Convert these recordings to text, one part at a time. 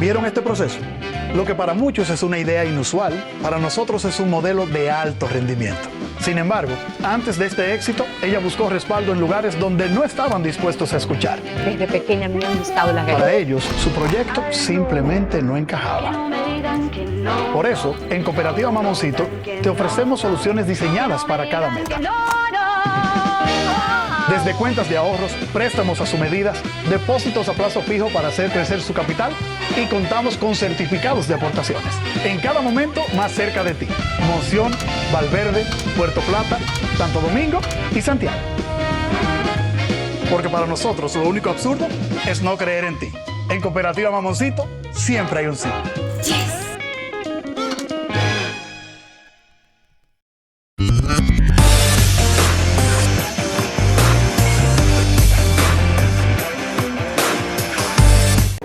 ¿Vieron este proceso? Lo que para muchos es una idea inusual, para nosotros es un modelo de alto rendimiento. Sin embargo, antes de este éxito, ella buscó respaldo en lugares donde no estaban dispuestos a escuchar. Desde pequeña me han gustado las galletas. Para ellos, su proyecto simplemente no encajaba. Por eso, en Cooperativa Mamoncito, te ofrecemos soluciones diseñadas para cada meta. Desde cuentas de ahorros, préstamos a su medida, depósitos a plazo fijo para hacer crecer su capital y contamos con certificados de aportaciones. En cada momento, más cerca de ti. Monción, Valverde, Puerto Plata, Santo Domingo y Santiago. Porque para nosotros lo único absurdo es no creer en ti. En Cooperativa Mamoncito siempre hay un sí. Yes.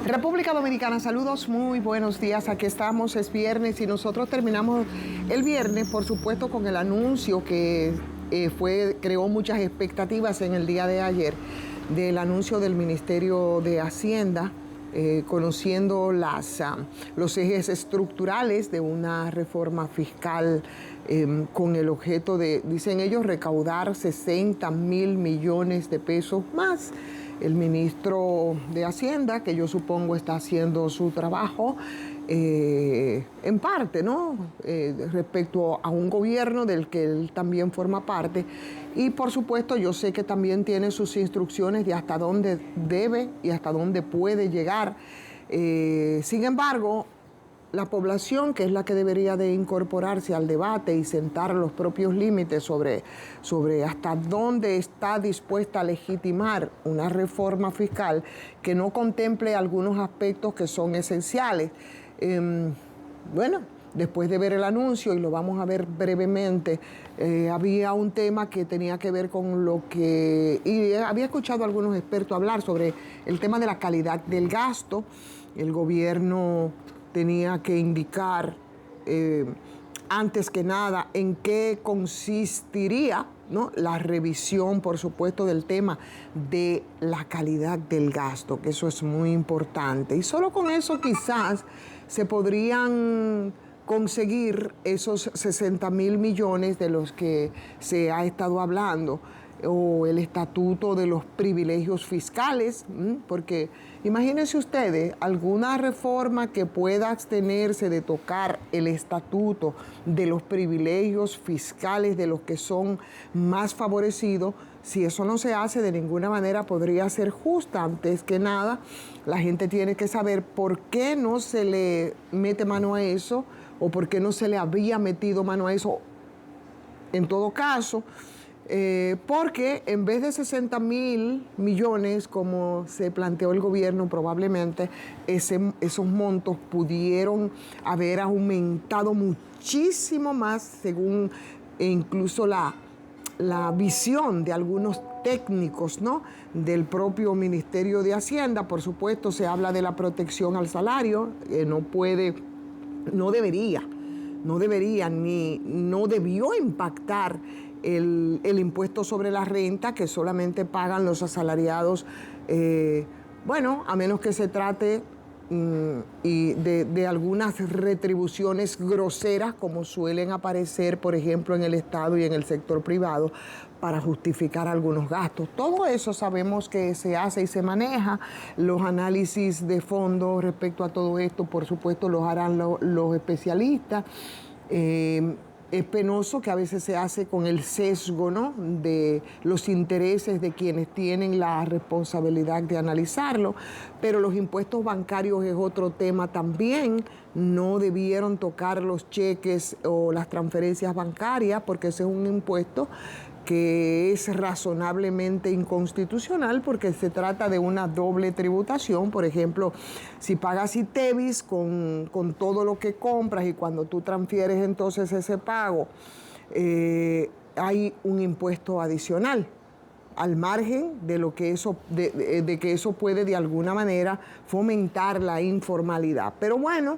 República Dominicana, saludos, muy buenos días. Aquí estamos, es viernes y nosotros terminamos el viernes, por supuesto, con el anuncio que creó muchas expectativas en el día de ayer, del anuncio del Ministerio de Hacienda, conociendo los ejes estructurales de una reforma fiscal con el objeto de, dicen ellos, recaudar 60 mil millones de pesos más. El ministro de Hacienda, que yo supongo está haciendo su trabajo, en parte, ¿no? Respecto a un gobierno del que él también forma parte. Y por supuesto yo sé que también tiene sus instrucciones de hasta dónde debe y hasta dónde puede llegar. Sin embargo, la población, que es la que debería de incorporarse al debate y sentar los propios límites sobre hasta dónde está dispuesta a legitimar una reforma fiscal que no contemple algunos aspectos que son esenciales. Bueno, después de ver el anuncio, y lo vamos a ver brevemente, había un tema que tenía que ver con lo que... Y había escuchado a algunos expertos hablar sobre el tema de la calidad del gasto. El gobierno tenía que indicar, antes que nada, en qué consistiría, ¿no?, la revisión, por supuesto, del tema de la calidad del gasto, que eso es muy importante. Y solo con eso quizás se podrían conseguir esos 60 mil millones de los que se ha estado hablando, o el estatuto de los privilegios fiscales, porque imagínense ustedes alguna reforma que pueda abstenerse de tocar el estatuto de los privilegios fiscales de los que son más favorecidos. Si eso no se hace, de ninguna manera podría ser justa. Antes que nada, la gente tiene que saber por qué no se le mete mano a eso, o por qué no se le había metido mano a eso en todo caso. Porque en vez de 60 mil millones, como se planteó el gobierno, probablemente esos montos pudieron haber aumentado muchísimo más, según incluso la visión de algunos técnicos, ¿no?, del propio Ministerio de Hacienda. Por supuesto, se habla de la protección al salario, no debió impactar el impuesto sobre la renta, que solamente pagan los asalariados, a menos que se trate de algunas retribuciones groseras, como suelen aparecer, por ejemplo, en el Estado y en el sector privado, para justificar algunos gastos. Todo eso sabemos que se hace y se maneja. Los análisis de fondo respecto a todo esto, por supuesto, los harán los especialistas. Es penoso que a veces se hace con el sesgo, ¿no?, de los intereses de quienes tienen la responsabilidad de analizarlo, pero los impuestos bancarios es otro tema también. No debieron tocar los cheques o las transferencias bancarias, porque ese es un impuesto que es razonablemente inconstitucional, porque se trata de una doble tributación. Por ejemplo, si pagas ITEVIS con todo lo que compras, y cuando tú transfieres entonces ese pago, hay un impuesto adicional, al margen de lo que de que eso puede de alguna manera fomentar la informalidad. Pero bueno,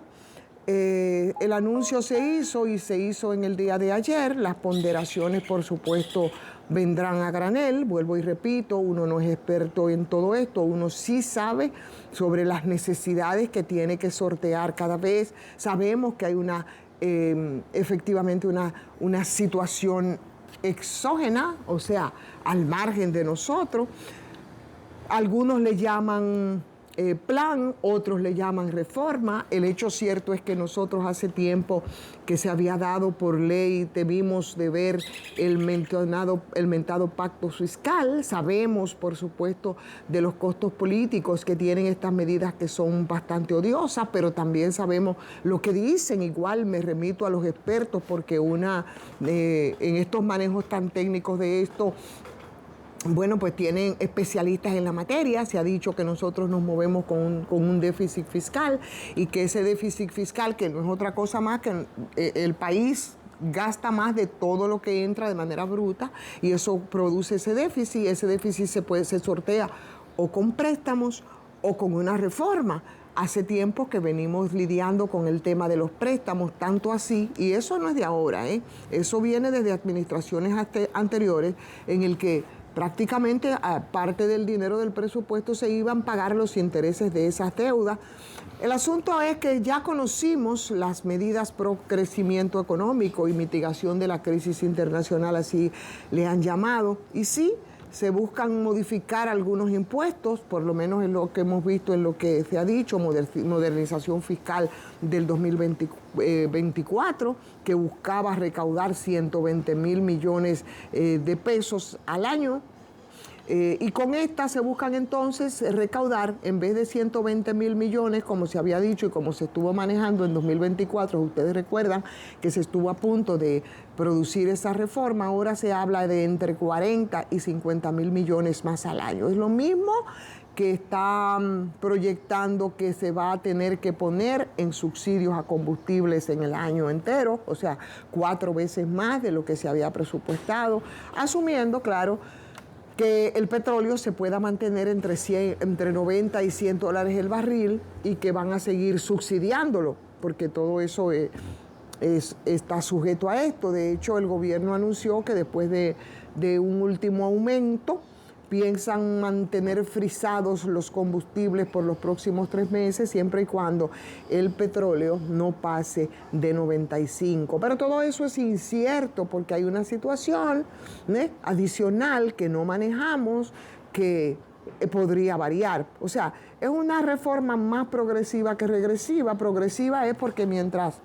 El anuncio se hizo y se hizo en el día de ayer. Las ponderaciones, por supuesto, vendrán a granel. Vuelvo y repito, uno no es experto en todo esto, uno sí sabe sobre las necesidades que tiene que sortear cada vez. Sabemos que hay efectivamente una situación exógena, o sea, al margen de nosotros. Algunos le llaman plan, otros le llaman reforma. El hecho cierto es que nosotros hace tiempo que se había dado por ley, debimos de ver el mentado pacto fiscal. Sabemos, por supuesto, de los costos políticos que tienen estas medidas que son bastante odiosas, pero también sabemos lo que dicen. Igual me remito a los expertos porque en estos manejos tan técnicos de esto, bueno, pues tienen especialistas en la materia. Se ha dicho que nosotros nos movemos con un déficit fiscal y que ese déficit fiscal, que no es otra cosa más que el país gasta más de todo lo que entra de manera bruta y eso produce ese déficit. Ese déficit se sortea o con préstamos o con una reforma. Hace tiempo que venimos lidiando con el tema de los préstamos, tanto así, y eso no es de ahora, eso viene desde administraciones anteriores en el que prácticamente parte del dinero del presupuesto se iban a pagar los intereses de esas deudas. El asunto es que ya conocimos las medidas pro crecimiento económico y mitigación de la crisis internacional, así le han llamado, y sí, se buscan modificar algunos impuestos, por lo menos en lo que hemos visto, en lo que se ha dicho, modernización fiscal del 2024, que buscaba recaudar 120 mil millones de pesos al año. Y con esta se buscan entonces recaudar, en vez de 120 mil millones, como se había dicho y como se estuvo manejando en 2024, ustedes recuerdan que se estuvo a punto de producir esa reforma, ahora se habla de entre 40 y 50 mil millones más al año. Es lo mismo que están proyectando que se va a tener que poner en subsidios a combustibles en el año entero, o sea, 4 veces más de lo que se había presupuestado, asumiendo, claro, que el petróleo se pueda mantener entre 90 y 100 dólares el barril y que van a seguir subsidiándolo, porque todo eso está sujeto a esto. De hecho, el gobierno anunció que después de un último aumento, piensan mantener frisados los combustibles por los próximos 3 meses, siempre y cuando el petróleo no pase de 95. Pero todo eso es incierto porque hay una situación adicional que no manejamos, que podría variar. O sea, es una reforma más progresiva que regresiva. Progresiva es porque mientras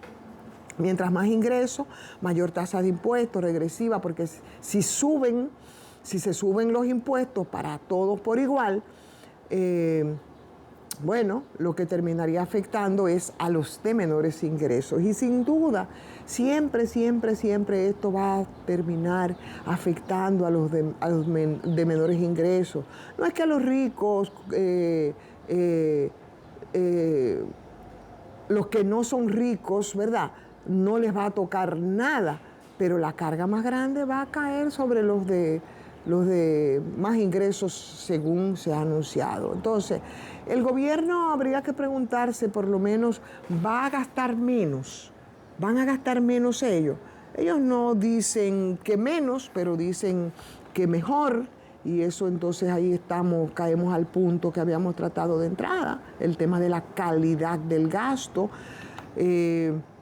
más ingresos, mayor tasa de impuestos, regresiva, porque si se suben los impuestos para todos por igual, bueno, lo que terminaría afectando es a los de menores ingresos. Y sin duda, siempre esto va a terminar afectando a los de menores ingresos. No es que a los ricos, los que no son ricos, ¿verdad?, no les va a tocar nada, pero la carga más grande va a caer sobre los de más ingresos, según se ha anunciado. Entonces, el gobierno habría que preguntarse, por lo menos, ¿va a gastar menos? ¿Van a gastar menos ellos? Ellos no dicen que menos, pero dicen que mejor, y eso entonces ahí caemos al punto que habíamos tratado de entrada, el tema de la calidad del gasto.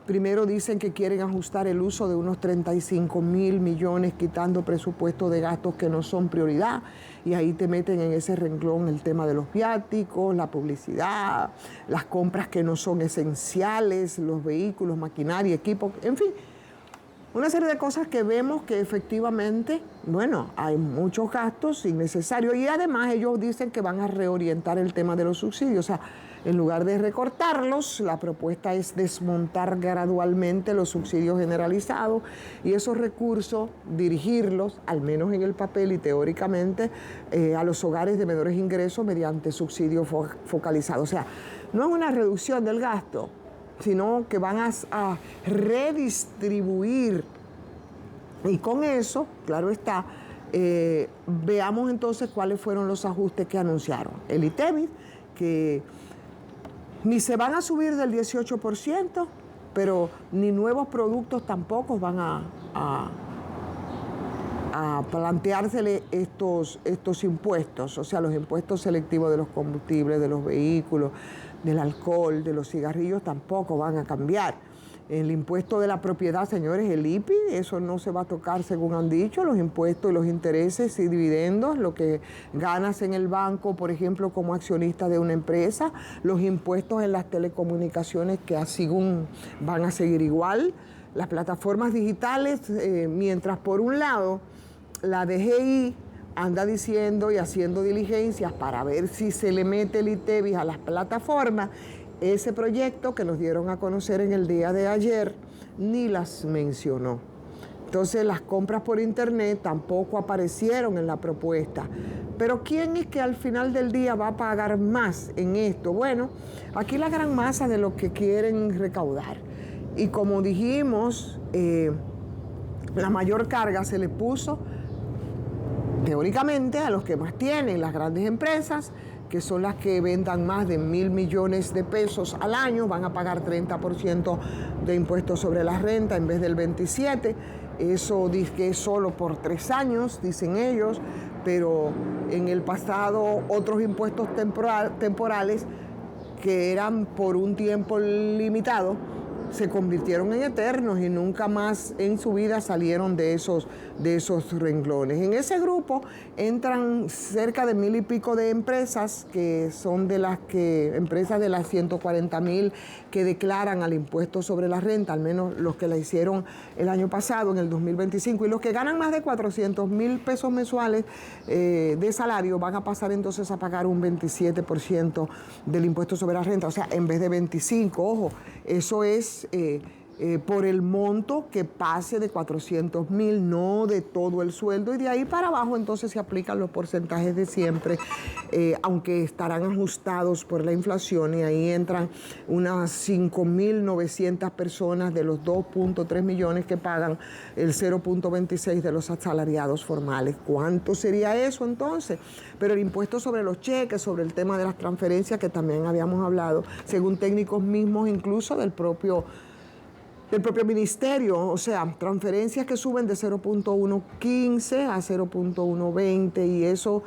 Primero dicen que quieren ajustar el uso de unos 35 mil millones, quitando presupuesto de gastos que no son prioridad. Y ahí te meten en ese renglón el tema de los viáticos, la publicidad, las compras que no son esenciales, los vehículos, maquinaria, equipos, en fin. Una serie de cosas que vemos que efectivamente, bueno, hay muchos gastos innecesarios y además ellos dicen que van a reorientar el tema de los subsidios. O sea, en lugar de recortarlos, la propuesta es desmontar gradualmente los subsidios generalizados y esos recursos dirigirlos, al menos en el papel y teóricamente, a los hogares de menores ingresos mediante subsidios focalizados. O sea, no es una reducción del gasto, sino que van a redistribuir. Y con eso, claro está, veamos entonces cuáles fueron los ajustes que anunciaron. El ITEVIS, que ni se van a subir del 18%, pero ni nuevos productos tampoco van a planteársele estos impuestos, o sea, los impuestos selectivos de los combustibles, de los vehículos, del alcohol, de los cigarrillos tampoco van a cambiar. El impuesto de la propiedad, señores, el IPI, eso no se va a tocar según han dicho, los impuestos y los intereses y dividendos, lo que ganas en el banco, por ejemplo, como accionista de una empresa, los impuestos en las telecomunicaciones que según van a seguir igual, las plataformas digitales, mientras por un lado la DGI anda diciendo y haciendo diligencias para ver si se le mete el ITEVIS a las plataformas, ese proyecto que nos dieron a conocer en el día de ayer ni las mencionó. Entonces las compras por internet tampoco aparecieron en la propuesta. Pero ¿quién es que al final del día va a pagar más en esto? Bueno, aquí la gran masa de lo que quieren recaudar. Y como dijimos, la mayor carga se le puso teóricamente a los que más tienen, las grandes empresas, que son las que vendan más de 1.000 millones de pesos al año, van a pagar 30% de impuestos sobre la renta en vez del 27%. Eso dice que es solo por 3 años, dicen ellos, pero en el pasado otros impuestos temporales que eran por un tiempo limitado, se convirtieron en eternos y nunca más en su vida salieron de esos renglones. En ese grupo entran cerca de 1.000 y pico de empresas, que son empresas de las 140.000 que declaran al impuesto sobre la renta, al menos los que la hicieron el año pasado, en el 2025, y los que ganan más de 400.000 pesos mensuales de salario van a pasar entonces a pagar un 27% del impuesto sobre la renta, o sea, en vez de 25%, ojo, eso es por el monto que pase de 400.000, no de todo el sueldo, y de ahí para abajo entonces se aplican los porcentajes de siempre, aunque estarán ajustados por la inflación, y ahí entran unas 5.900 personas de los 2.3 millones que pagan el 0.26 de los asalariados formales. ¿Cuánto sería eso entonces? Pero el impuesto sobre los cheques, sobre el tema de las transferencias que también habíamos hablado, según técnicos mismos incluso del propio ministerio, o sea, transferencias que suben de 0.115 a 0.120, y eso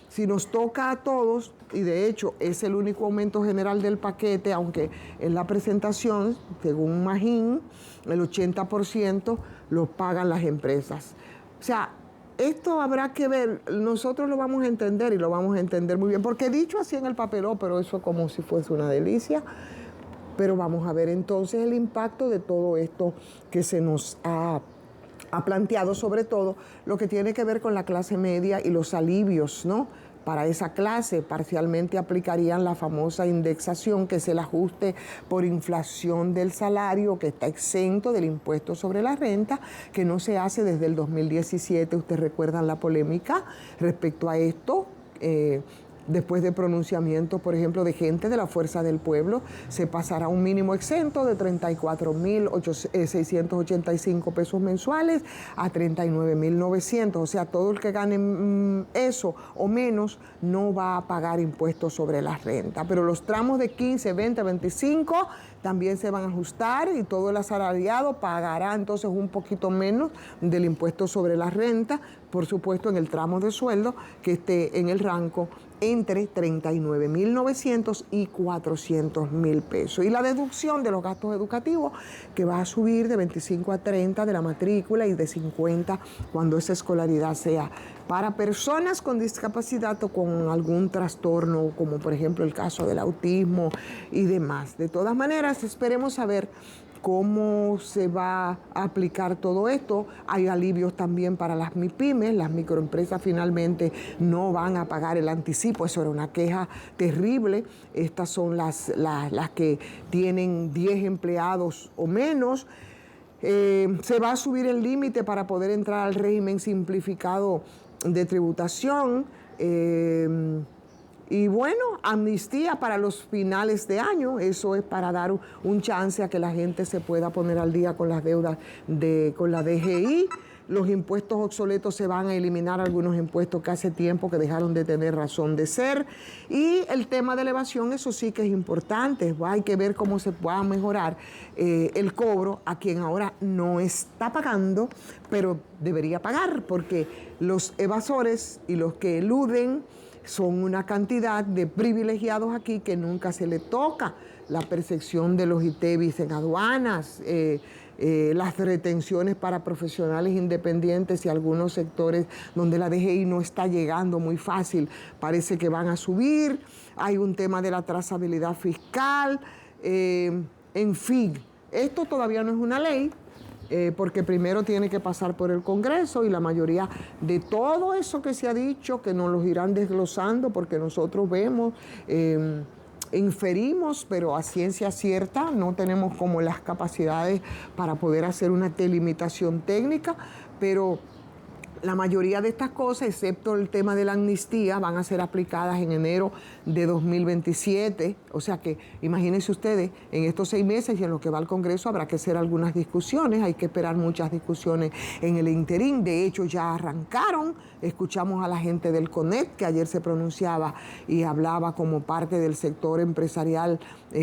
si nos toca a todos, y de hecho es el único aumento general del paquete, aunque en la presentación, según Magín, el 80% lo pagan las empresas. O sea, esto habrá que ver, nosotros lo vamos a entender y lo vamos a entender muy bien, porque dicho así en el papelón, pero eso como si fuese una delicia. Pero vamos a ver entonces el impacto de todo esto que se nos ha planteado, sobre todo lo que tiene que ver con la clase media y los alivios, ¿no? Para esa clase parcialmente aplicarían la famosa indexación, que es el ajuste por inflación del salario, que está exento del impuesto sobre la renta, que no se hace desde el 2017. Ustedes recuerdan la polémica respecto a esto. Después de pronunciamientos, por ejemplo, de gente de la Fuerza del Pueblo, se pasará a un mínimo exento de 34.685 pesos mensuales a 39.900. O sea, todo el que gane eso o menos no va a pagar impuestos sobre la renta. Pero los tramos de 15, 20, 25 también se van a ajustar, y todo el asalariado pagará entonces un poquito menos del impuesto sobre la renta, por supuesto en el tramo de sueldo que esté en el rango entre 39.900 y 400.000 pesos. Y la deducción de los gastos educativos, que va a subir de 25 a 30 de la matrícula y de 50 cuando esa escolaridad sea para personas con discapacidad o con algún trastorno, como por ejemplo el caso del autismo y demás. De todas maneras, esperemos saber cómo se va a aplicar todo esto. Hay alivios también para las MIPYMES, las microempresas finalmente no van a pagar el anticipo, eso era una queja terrible. Estas son las que tienen 10 empleados o menos. Se va a subir el límite para poder entrar al régimen simplificado de tributación. Y bueno, amnistía para los finales de año, eso es para dar un chance a que la gente se pueda poner al día con las deudas con la DGI, los impuestos obsoletos se van a eliminar, algunos impuestos que hace tiempo que dejaron de tener razón de ser. Y el tema de la evasión, eso sí que es importante. Hay que ver cómo se pueda mejorar el cobro a quien ahora no está pagando, pero debería pagar, porque los evasores y los que eluden son una cantidad de privilegiados aquí que nunca se le toca la percepción de los ITEVIS en aduanas, las retenciones para profesionales independientes y algunos sectores donde la DGI no está llegando muy fácil, parece que van a subir. Hay un tema de la trazabilidad fiscal, en fin, esto todavía no es una ley, porque primero tiene que pasar por el Congreso y la mayoría de todo eso que se ha dicho, que nos los irán desglosando porque nosotros vemos, inferimos, pero a ciencia cierta no tenemos como las capacidades para poder hacer una delimitación técnica, pero la mayoría de estas cosas, excepto el tema de la amnistía, van a ser aplicadas en enero de 2027. O sea que, imagínense ustedes, en estos 6 meses y en lo que va al Congreso habrá que hacer algunas discusiones. Hay que esperar muchas discusiones en el interín. De hecho, ya arrancaron. Escuchamos a la gente del CONET, que ayer se pronunciaba y hablaba como parte del sector empresarial,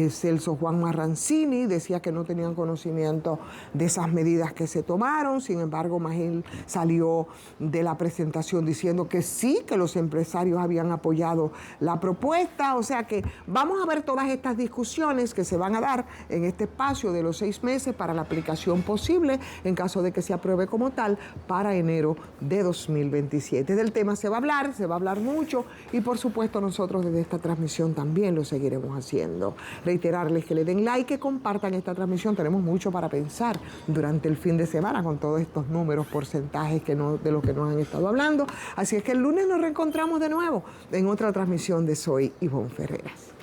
Celso Juan Marrancini. Decía que no tenían conocimiento de esas medidas que se tomaron. Sin embargo, Magín salió de la presentación diciendo que sí, que los empresarios habían apoyado la propuesta. O sea que vamos a ver todas estas discusiones que se van a dar en este espacio de los 6 meses para la aplicación posible, en caso de que se apruebe como tal, para enero de 2027. Del tema se va a hablar mucho y por supuesto nosotros desde esta transmisión también lo seguiremos haciendo. Reiterarles que le den like, que compartan esta transmisión. Tenemos mucho para pensar durante el fin de semana con todos estos números, porcentajes de lo que nos han estado hablando. Así es que el lunes nos reencontramos de nuevo en otra transmisión de Soy Ivonne Ferreras.